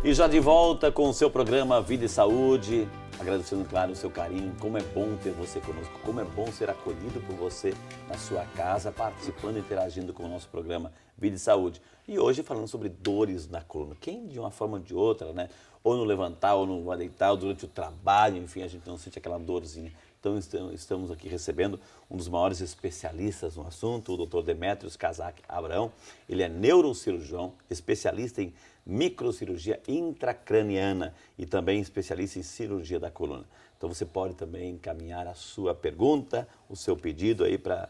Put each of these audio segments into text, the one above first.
E já de volta com o seu programa Vida e Saúde, agradecendo, claro, o seu carinho. Como é bom ter você conosco, como é bom ser acolhido por você na sua casa, participando e interagindo com o nosso programa Vida e Saúde. E hoje falando sobre dores na coluna. Quem, de uma forma ou de outra, né? Ou no levantar, ou no deitar, ou durante o trabalho, enfim, a gente não sente aquela dorzinha. Então, estamos aqui recebendo um dos maiores especialistas no assunto, o Dr. Demetrios Kazak Abrão. Ele é neurocirurgião, especialista em microcirurgia intracraniana e também especialista em cirurgia da coluna. Então, você pode também encaminhar a sua pergunta, o seu pedido aí para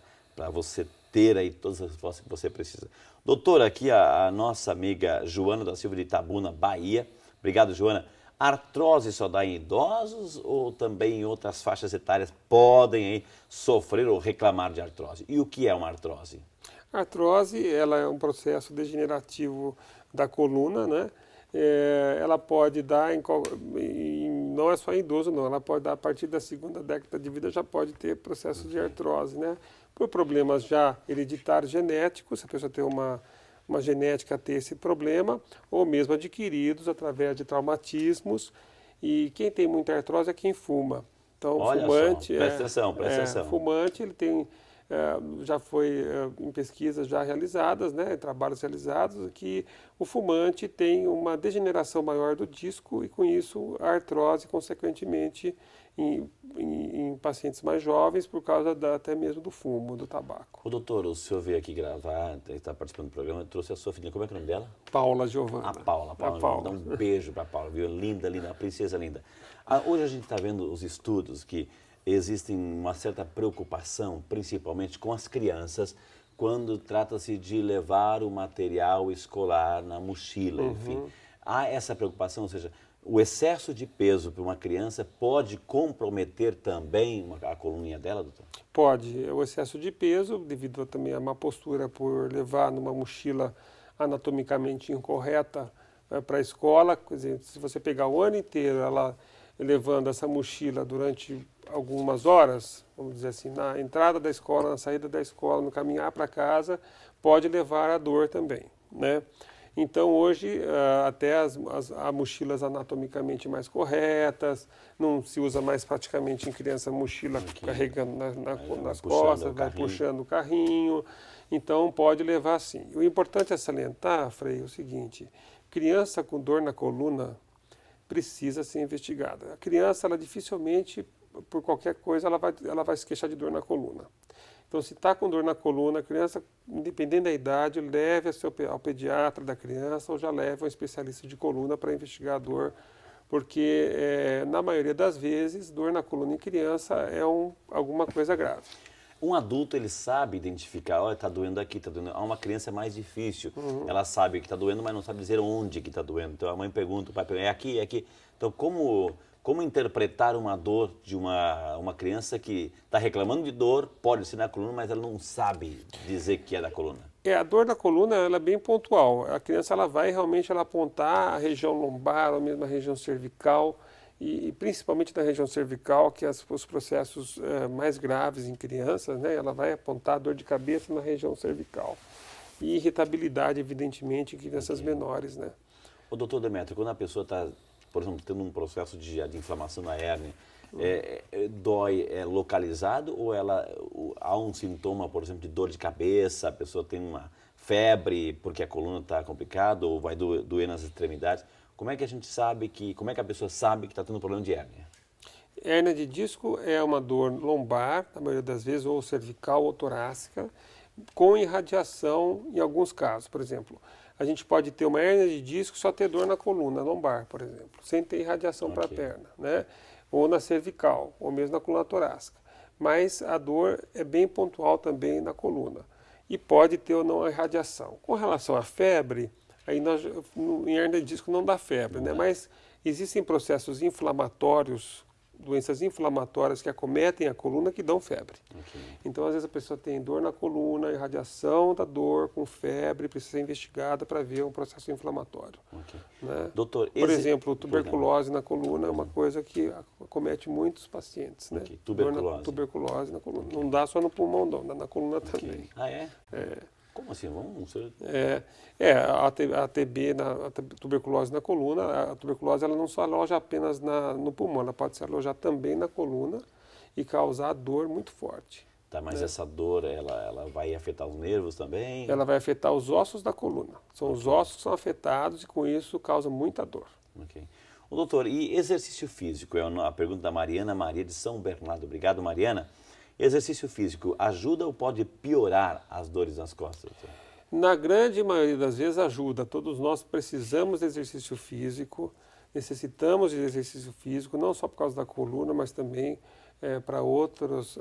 você ter aí todas as respostas que você precisa. Doutor, aqui a nossa amiga Joana da Silva de Itabuna, Bahia. Obrigado, Joana. Artrose só dá em idosos ou também em outras faixas etárias podem aí sofrer ou reclamar de artrose? E o que é uma artrose? A artrose, ela é um processo degenerativo da coluna, né? Ela pode dar, não é só em idoso não, ela pode dar a partir da segunda década de vida, já pode ter processo de artrose, né? Por problemas já hereditários genéticos, se a pessoa tem uma genética ter esse problema, ou mesmo adquiridos através de traumatismos. E quem tem muita artrose é quem fuma. Então, olha fumante, só, presta atenção. Fumante, ele tem, já foi em pesquisas já realizadas, né, em trabalhos realizados, que o fumante tem uma degeneração maior do disco e, com isso, a artrose, consequentemente, em pacientes mais jovens, por causa até mesmo do fumo, do tabaco. O doutor, o senhor veio aqui gravar, está participando do programa, trouxe a sua filha, como é que é o nome dela? Paula Giovana. A Paula. Dá um beijo para a Paula, viu? Linda, linda, uma princesa linda. Hoje a gente está vendo os estudos que existem uma certa preocupação, principalmente com as crianças, quando trata-se de levar o material escolar na mochila, enfim. Há essa preocupação, ou seja, o excesso de peso para uma criança pode comprometer também a coluninha dela, doutor? Pode. O excesso de peso, devido também a má postura por levar numa mochila anatomicamente incorreta para a escola. Quer dizer, se você pegar o ano inteiro ela levando essa mochila durante algumas horas, vamos dizer assim, na entrada da escola, na saída da escola, no caminhar para casa, pode levar a dor também, né? Então, hoje, até as mochilas anatomicamente mais corretas, não se usa mais praticamente em criança mochila carregando nas costas, vai puxando o carrinho. Então, pode levar sim. O importante é salientar, Frei, o seguinte: criança com dor na coluna precisa ser investigada. A criança, ela dificilmente, por qualquer coisa, ela vai se queixar de dor na coluna. Então, se está com dor na coluna, a criança, independente da idade, leve ao pediatra da criança ou já leve a um especialista de coluna para investigar a dor, porque, na maioria das vezes, dor na coluna em criança é alguma coisa grave. Um adulto, ele sabe identificar, olha, está doendo aqui, está doendo. Uma criança é mais difícil. Ela sabe que está doendo, mas não sabe dizer onde que está doendo. Então, a mãe pergunta, o pai pergunta, é aqui, é aqui. Então, como interpretar uma dor de uma criança que está reclamando de dor, pode ser na coluna, mas ela não sabe dizer que é da coluna? A dor da coluna ela é bem pontual. A criança ela vai realmente apontar a região lombar, ou mesmo a região cervical, e principalmente na região cervical, que é os processos mais graves em crianças, né? Ela vai apontar dor de cabeça na região cervical. E irritabilidade, evidentemente, em crianças menores, né? O doutor Demetrio, quando a pessoa está, por exemplo, tendo um processo de inflamação na hérnia, dói localizado ou há um sintoma, por exemplo, de dor de cabeça, a pessoa tem uma febre porque a coluna está complicada ou vai doer nas extremidades? Como é que a gente sabe como é que a pessoa sabe que está tendo problema de hérnia? Hérnia de disco é uma dor lombar, na maioria das vezes, ou cervical ou torácica, com irradiação em alguns casos. Por exemplo, a gente pode ter uma hérnia de disco e só ter dor na coluna lombar, por exemplo, sem ter irradiação para a perna, né? Ou na cervical, ou mesmo na coluna torácica. Mas a dor é bem pontual também na coluna e pode ter ou não a irradiação. Com relação à febre, aí em hérnia de disco não dá febre, né? Mas existem processos inflamatórios, doenças inflamatórias que acometem a coluna que dão febre. Então, às vezes a pessoa tem dor na coluna, irradiação da dor com febre, precisa ser investigada para ver um processo inflamatório. Né? Doutor, por exemplo, tuberculose na coluna é uma coisa que acomete muitos pacientes. Né? Tuberculose. Tuberculose na coluna. Não dá só no pulmão, não, dá na coluna também. Ah, é? Como assim? Vamos ser... A TB, a tuberculose na coluna, a tuberculose ela não só aloja apenas no pulmão, ela pode se alojar também na coluna e causar dor muito forte. Tá, mas essa dor, ela vai afetar os nervos também? Ela vai afetar os ossos da coluna. São os ossos que são afetados e com isso causa muita dor. Ok. O doutor, e exercício físico? É a pergunta da Mariana Maria de São Bernardo. Obrigado, Mariana. Exercício físico ajuda ou pode piorar as dores nas costas, doutor? Na grande maioria das vezes ajuda. Todos nós precisamos de exercício físico, necessitamos de exercício físico, não só por causa da coluna, mas também para outros,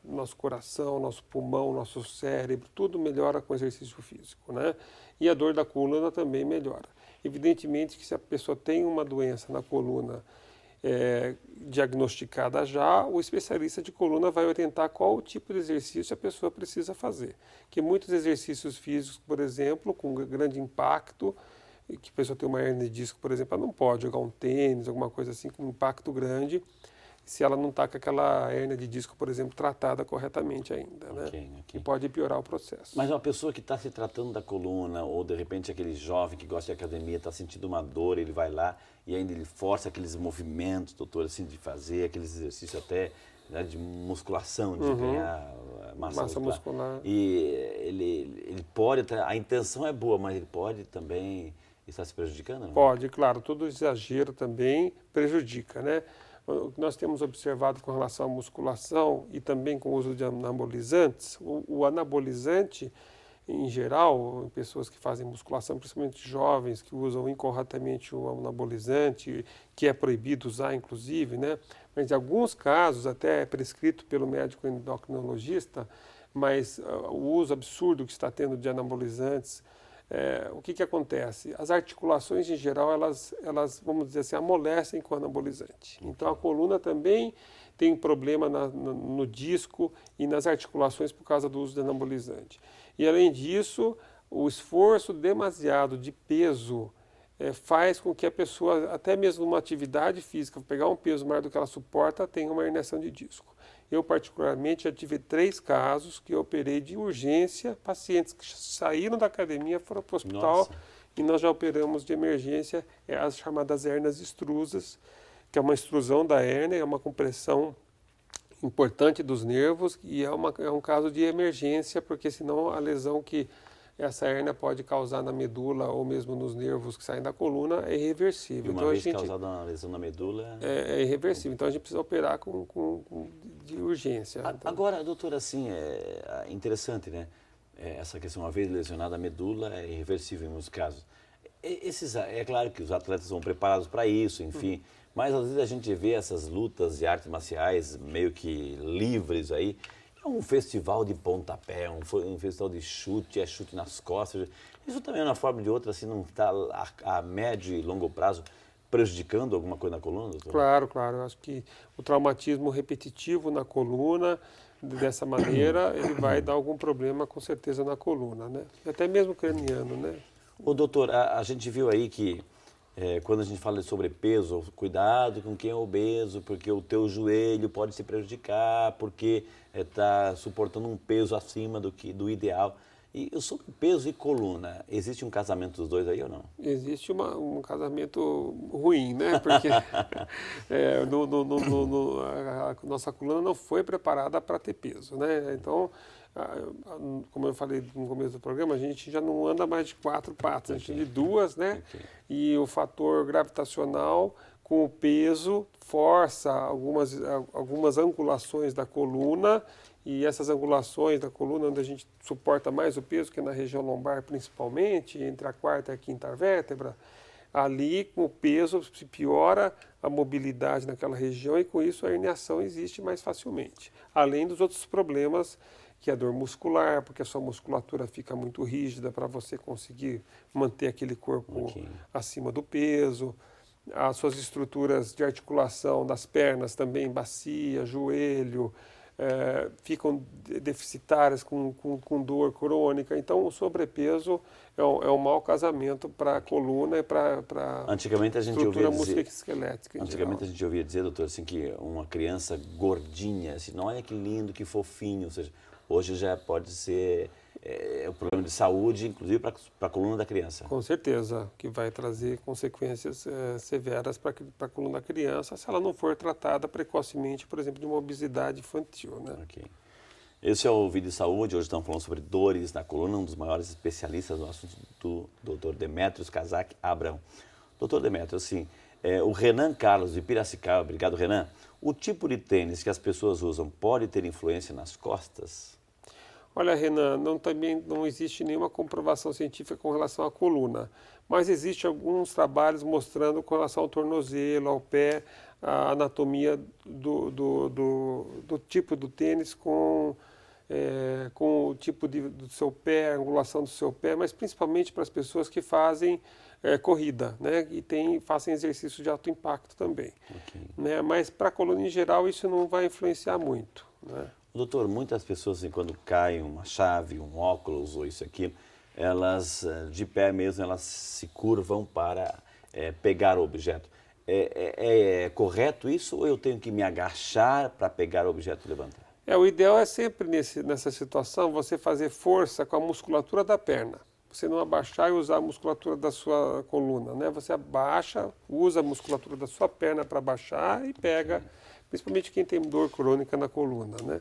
nosso coração, nosso pulmão, nosso cérebro, tudo melhora com exercício físico, né? E a dor da coluna também melhora. Evidentemente que se a pessoa tem uma doença na coluna diagnosticada já, o especialista de coluna vai orientar qual tipo de exercício a pessoa precisa fazer. Que muitos exercícios físicos, por exemplo, com grande impacto, que a pessoa tem uma hernia de disco, por exemplo, ela não pode jogar um tênis, alguma coisa assim com um impacto grande, se ela não está com aquela hernia de disco, por exemplo, tratada corretamente ainda, né? Okay. E pode piorar o processo. Mas uma pessoa que está se tratando da coluna, ou de repente aquele jovem que gosta de academia, está sentindo uma dor, ele vai lá e ainda ele força aqueles movimentos, doutor, assim, de fazer aqueles exercícios até, né, de musculação, de ganhar massa muscular. E ele pode, a intenção é boa, mas ele pode também estar se prejudicando? Não? Pode, claro, todo exagero também prejudica, né? O que nós temos observado com relação à musculação e também com o uso de anabolizantes, o anabolizante, em geral, em pessoas que fazem musculação, principalmente jovens que usam incorretamente o anabolizante, que é proibido usar, inclusive, né? Mas em alguns casos, até é prescrito pelo médico endocrinologista, mas o uso absurdo que está tendo de anabolizantes, o que acontece? As articulações, em geral, elas, vamos dizer assim, amolecem com o anabolizante. Então, a coluna também tem problema no disco e nas articulações por causa do uso de anabolizante. E, além disso, o esforço demasiado de peso faz com que a pessoa, até mesmo numa atividade física, pegar um peso maior do que ela suporta, tenha uma herniação de disco. Eu, particularmente, já tive 3 casos que eu operei de urgência, pacientes que saíram da academia, foram para o hospital. Nossa. E nós já operamos de emergência as chamadas hérnias extrusas, que é uma extrusão da hérnia, é uma compressão importante dos nervos e é um caso de emergência, porque senão a lesão que essa hérnia pode causar na medula ou mesmo nos nervos que saem da coluna é irreversível. E uma vez causada uma lesão na medula... É irreversível, então a gente precisa operar de urgência. Então. Agora, doutor, assim, é interessante, né? Essa questão, uma vez lesionada a medula, é irreversível em muitos casos. É claro que os atletas são preparados para isso, enfim, mas às vezes a gente vê essas lutas de artes marciais meio que livres aí. É um festival de pontapé, um festival de chute, chute nas costas. Isso também, de uma forma ou de outra, assim, não está a médio e longo prazo prejudicando alguma coisa na coluna, doutor? Claro, claro. Eu acho que o traumatismo repetitivo na coluna, dessa maneira, ele vai dar algum problema, com certeza, na coluna, né? Até mesmo craniano, né? Ô, doutor, a gente viu aí que quando a gente fala de sobrepeso, cuidado com quem é obeso, porque o teu joelho pode se prejudicar, porque está suportando um peso acima do ideal. E o sobrepeso e coluna, existe um casamento dos dois aí ou não? Existe um casamento ruim, né? Porque a nossa coluna não foi preparada para ter peso, né? Então, como eu falei no começo do programa, a gente já não anda mais de 4 patas, a gente anda de 2, né? E o fator gravitacional com o peso força algumas angulações da coluna, e essas angulações da coluna, onde a gente suporta mais o peso, que é na região lombar principalmente, entre a 4ª e a 5ª vértebra, ali com o peso se piora a mobilidade naquela região e com isso a herniação existe mais facilmente. Além dos outros problemas, que é a dor muscular, porque a sua musculatura fica muito rígida para você conseguir manter aquele corpo acima do peso. As suas estruturas de articulação das pernas também, bacia, joelho, ficam deficitárias com dor crônica. Então, o sobrepeso é um mau casamento para a coluna e para a estrutura musculoesquelética. Antigamente a gente ouvia dizer, doutor, assim, que uma criança gordinha, assim, não, olha que lindo, que fofinho, ou seja, hoje já pode ser o problema de saúde, inclusive para a coluna da criança. Com certeza, que vai trazer consequências severas para a coluna da criança se ela não for tratada precocemente, por exemplo, de uma obesidade infantil, né? Ok. Esse é o Vida e Saúde. Hoje estamos falando sobre dores na coluna, um dos maiores especialistas no assunto, do Dr. Demetrios Kazak Abrão. Doutor Demetrios, assim, o Renan Carlos de Piracicaba, obrigado Renan, o tipo de tênis que as pessoas usam pode ter influência nas costas? Olha, Renan, também não existe nenhuma comprovação científica com relação à coluna, mas existem alguns trabalhos mostrando com relação ao tornozelo, ao pé, a anatomia do tipo do tênis com o tipo do seu pé, a angulação do seu pé, mas principalmente para as pessoas que fazem corrida, né, e fazem exercício de alto impacto também. Okay. Né, mas para a coluna em geral isso não vai influenciar muito, né? Doutor, muitas pessoas, assim, quando cai uma chave, um óculos ou isso aqui, elas, de pé mesmo, elas se curvam para pegar o objeto. É correto isso ou eu tenho que me agachar para pegar o objeto e levantar? O ideal é sempre nessa situação você fazer força com a musculatura da perna. Você não abaixar e usar a musculatura da sua coluna, né? Você abaixa, usa a musculatura da sua perna para baixar e pega, principalmente quem tem dor crônica na coluna, né?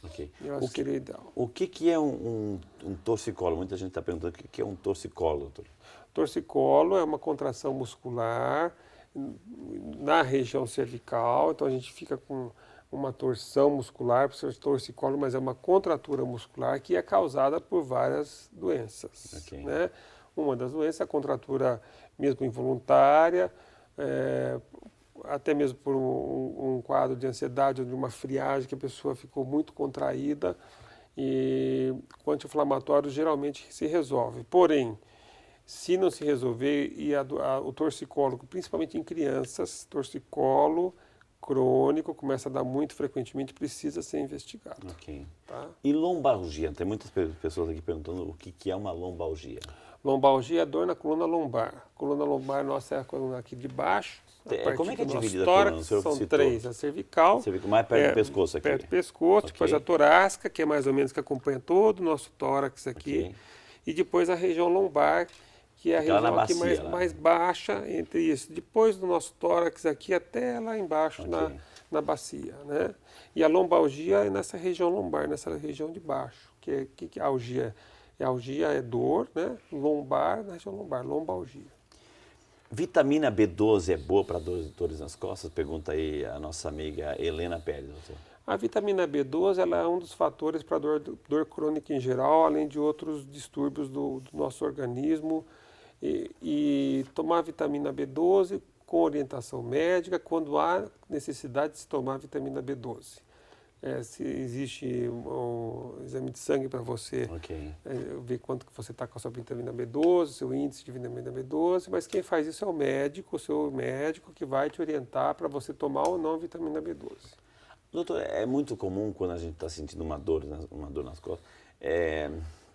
Okay. Eu acho que seria ideal. O que é um torcicolo? Muita gente está perguntando o que é um torcicolo, doutor. Torcicolo é uma contração muscular na região cervical, então a gente fica com uma torção muscular, por ser torcicolo, mas é uma contratura muscular que é causada por várias doenças. Okay. Né? Uma das doenças é a contratura mesmo involuntária, até mesmo por um quadro de ansiedade ou de uma friagem que a pessoa ficou muito contraída, e com anti-inflamatório geralmente se resolve. Porém, se não se resolver, e o torcicolo, principalmente em crianças, torcicolo crônico, começa a dar muito frequentemente, precisa ser investigado. Ok. Tá? E lombalgia? Tem muitas pessoas aqui perguntando o que é uma lombalgia. Lombalgia é dor na coluna lombar. Coluna lombar nossa é a coluna aqui de baixo. Como é que é dividida a tórax, coluna? são três. A cervical. Cervical mais perto do pescoço aqui. Perto do pescoço. Okay. Depois a torácica, que é mais ou menos que acompanha todo o nosso tórax aqui. Okay. E depois a região lombar, que é a região bacia, aqui mais baixa entre isso. Depois do nosso tórax aqui até lá embaixo na bacia, né? E a lombalgia é nessa região lombar, nessa região de baixo. Que é algia? Algia é dor, né? Lombar, na região lombar, lombalgia. Vitamina B12 é boa para dores nas costas? Pergunta aí a nossa amiga Helena Pérez, doutor. A vitamina B12 ela é um dos fatores para dor crônica em geral, além de outros distúrbios do nosso organismo. E tomar vitamina B12 com orientação médica quando há necessidade de se tomar vitamina B12. Se existe um exame de sangue para você ver quanto que você está com a sua vitamina B12, seu índice de vitamina B12, mas quem faz isso é o seu médico que vai te orientar para você tomar ou não vitamina B12. Doutor, é muito comum quando a gente está sentindo uma dor nas costas,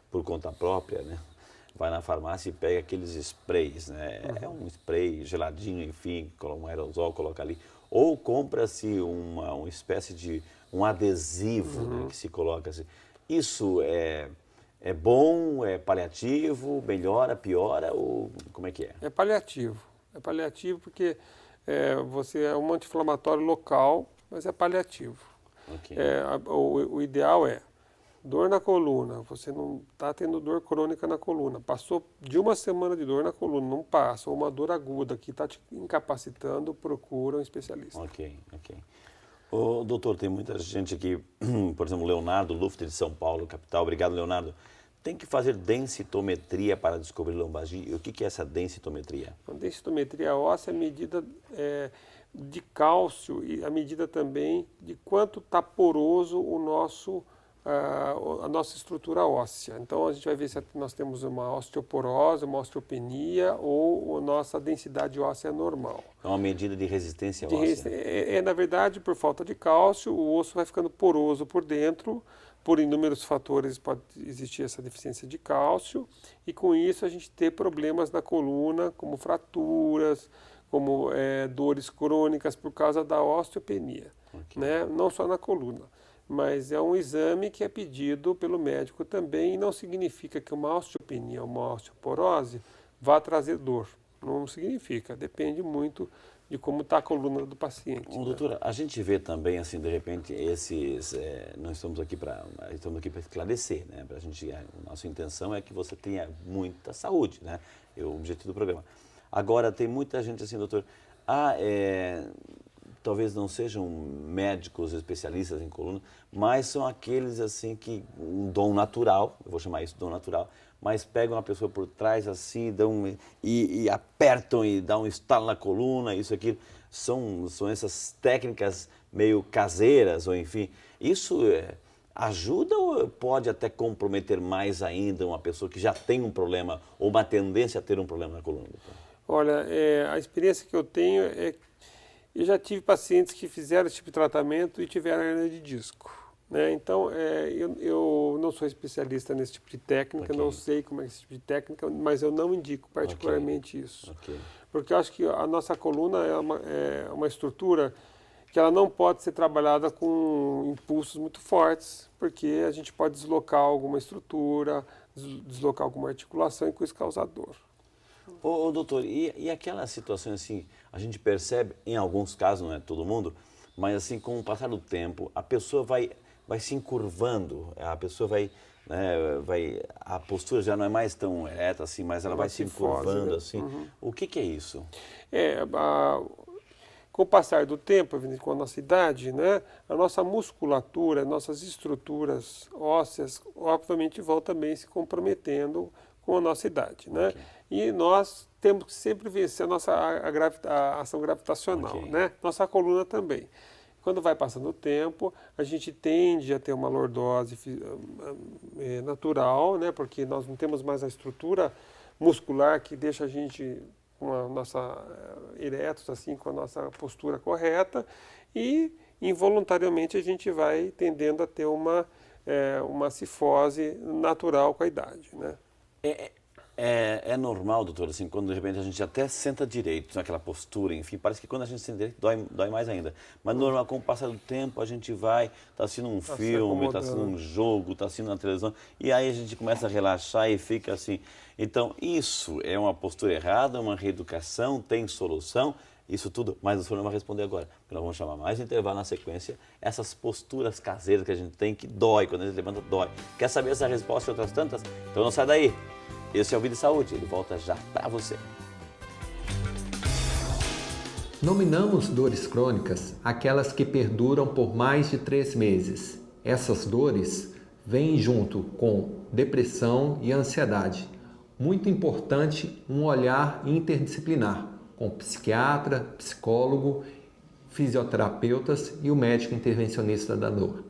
por conta própria, né? Vai na farmácia e pega aqueles sprays, né? É um spray geladinho, enfim, um aerosol, coloca ali. Ou compra-se uma espécie de um adesivo, né, que se coloca assim. Isso é bom, é paliativo, melhora, piora, ou como é que é? É paliativo. É paliativo porque você é um anti-inflamatório local, mas é paliativo. Okay. O ideal é dor na coluna, você não está tendo dor crônica na coluna, passou de uma semana de dor na coluna, não passa, ou uma dor aguda que está te incapacitando, procura um especialista. Ok. Doutor, tem muita gente aqui, por exemplo, Leonardo Luft de São Paulo, capital. Obrigado, Leonardo. Tem que fazer densitometria para descobrir lombalgia. E o que é essa densitometria? A densitometria óssea é a medida de cálcio e a medida também de quanto está poroso a nossa estrutura óssea. Então a gente vai ver se nós temos uma osteoporose, uma osteopenia ou a nossa densidade óssea normal. É uma medida de resistência óssea? Na verdade, por falta de cálcio, o osso vai ficando poroso por dentro, por inúmeros fatores pode existir essa deficiência de cálcio, e com isso a gente ter problemas na coluna, como fraturas, como dores crônicas por causa da osteopenia, né? Não só na coluna. mas é um exame que é pedido pelo médico também e não significa que uma osteopenia, uma osteoporose vá trazer dor. Não significa, depende muito de como está a coluna do paciente. Doutora, a gente vê também, assim, de repente, nós estamos aqui para esclarecer, né? Pra gente, a nossa intenção é que você tenha muita saúde, né? É o objetivo do programa. Agora, tem muita gente assim, doutor, talvez não sejam médicos especialistas em coluna, mas são aqueles assim que um dom natural, eu vou chamar isso de dom natural, mas pegam a pessoa por trás assim, e apertam e dão um estalo na coluna, isso aqui são essas técnicas meio caseiras, ou enfim, isso ajuda ou pode até comprometer mais ainda uma pessoa que já tem um problema ou uma tendência a ter um problema na coluna? Olha, a experiência que eu tenho é que eu já tive pacientes que fizeram esse tipo de tratamento e tiveram hernia de disco, né? Então, eu não sou especialista nesse tipo de técnica, não sei como é esse tipo de técnica, mas eu não indico particularmente isso. Porque eu acho que a nossa coluna é uma estrutura que ela não pode ser trabalhada com impulsos muito fortes, porque a gente pode deslocar alguma estrutura, deslocar alguma articulação e com isso causar dor. Doutor, e aquela situação assim, a gente percebe, em alguns casos, não é todo mundo, mas assim, com o passar do tempo, a pessoa vai se encurvando, a pessoa a postura já não é mais tão reta assim, mas ela vai se encurvando, né? Assim. Uhum. O que é isso? Com o passar do tempo, com a nossa idade, né, a nossa musculatura, nossas estruturas ósseas, obviamente vão também se comprometendo com a nossa idade, né? E nós temos que sempre vencer a ação gravitacional, né? Nossa coluna também. Quando vai passando o tempo, a gente tende a ter uma lordose natural, né? Porque nós não temos mais a estrutura muscular que deixa a gente com a nossa eretos, assim, com a nossa postura correta, e involuntariamente a gente vai tendendo a ter uma cifose natural com a idade, né? É normal, doutor, assim, quando de repente a gente até senta direito, naquela postura, enfim, parece que quando a gente senta direito dói mais ainda. Mas normal, com o passar do tempo, a gente vai, está assistindo um filme, está assistindo um jogo, está assistindo uma televisão, e aí a gente começa a relaxar e fica assim. Então, isso é uma postura errada, uma reeducação, tem solução, isso tudo, mas o senhor não vai responder agora, porque nós vamos chamar mais intervalo na sequência, essas posturas caseiras que a gente tem que dói, quando a gente levanta, dói. Quer saber essa resposta e outras tantas? Então não sai daí. Esse é o Vida e Saúde, ele volta já para você. Nominamos dores crônicas aquelas que perduram por mais de 3 meses. Essas dores vêm junto com depressão e ansiedade. Muito importante um olhar interdisciplinar, com psiquiatra, psicólogo, fisioterapeutas e o médico intervencionista da dor.